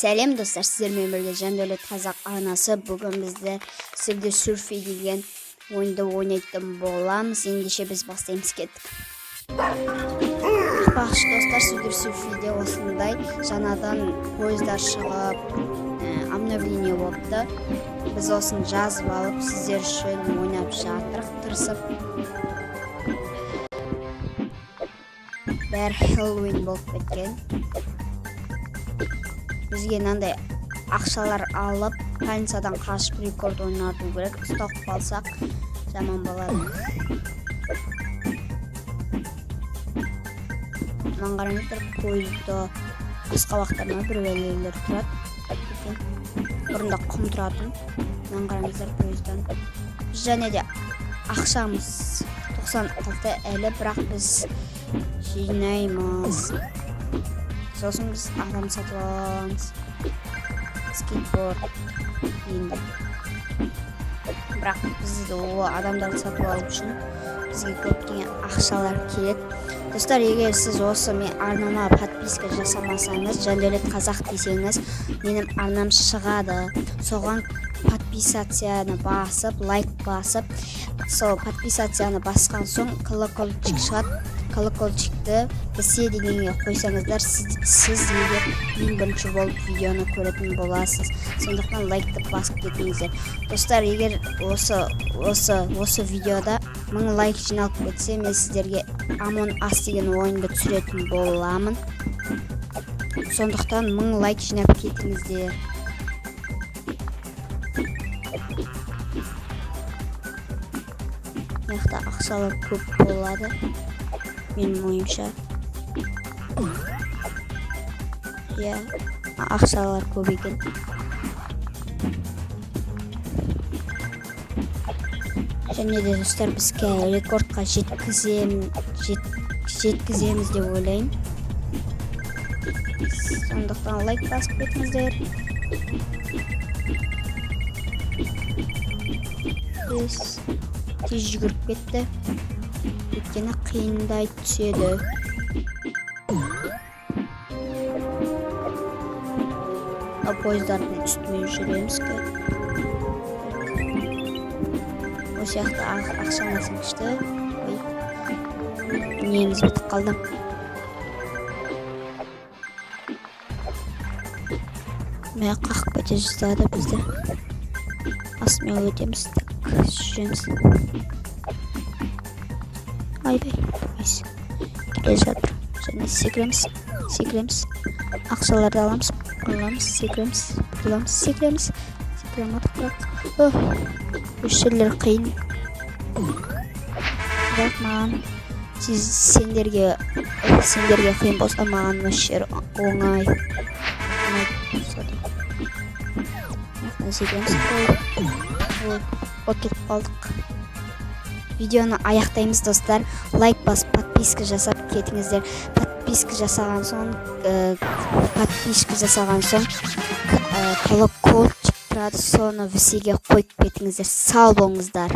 Сәлем достар, сіздермен бірге Жандәулет қазақ арнасы. Бүгін біздер сізді сүрфи деген ойынды ойнайтын боламыз. Ендеше біз бастаймыз, кеттік. Бақшы достар, сіздер сүрфиде осындай жаңадан поездар шығып, обновление болыпты. Біз осын жазып алып, сіздер үшін ойнап жатырық, тырысып. Бәрі Хэллоуин болып кеткен. Бізге мынандай ақшалар алып, полициядан қашып рекорд ойнату керек. Ұсталып қалсақ жаман болады. Мынаны қараңыздар, пойызда басқа уақыттарда бір белгілер тұрады. Бұрында құм тұратын. Мынаны қараңыздар, пойыздан. Біз және де ақшамыз 96 әлі, бірақ біз жинаймыз. Сосын біз адам сатып аламыз. Скейтборд енді. Бірақ бізді адамдарды сатып алу үшін бізге көптеген ақшалар керек. Достар, егер сіз осы мен арнама подписка жасамасаңыз, Жандәулет қазақ десеңіз, менің арнам шығады. Соған подписацияны басып, лайк басып, сол подписацияны басқан соң колокольчик шығады. Колокольчикті бізге дегенге қойсаңыздар, сіз егер ең бірінші болып видеоны көретін боласыз. Сондықтан лайкты басып кетіңіздер. Достар, егер осы видеода 1000 лайк жиналып кетсе, мен сіздерге Among Us деген ойынды түсіретін боламын. Сондықтан 1000 лайк жинап кетіңіздер. Яқта ақшалар көп болады. Менің ойымша. Ақшалар көп екен. Және де достар, біз рекордқа жеткіземіз деп ойлайын. Сондықтан лайк басып кетіңіздер. Біз тез жүгіріп кетті. Өйткені қиындай түседі. Поездардың үстімен жүреміз. Осы сияқты ақшамызың күшті. Неміз бітіп қалды. Мен қақып кете жаздады бізді. Астымен өтеміз. Жүреміз. Айбай, келе жатыр. Және секіреміз. Ақшаларды аламыз, секіреміз. Секірематық бірақ. Үш жерлер қиын. Бірақ маған сендерге қиын болса, маған үш жер оңай. Секіреміз. Отылып қалдық. Видеоны аяқтаймыз достар. Лайк басып, подписка жасап кетіңіздер. Подписка жасаған соң колокольчик тұрады, соны бізге қойып кетіңіздер. Сау болыңыздар.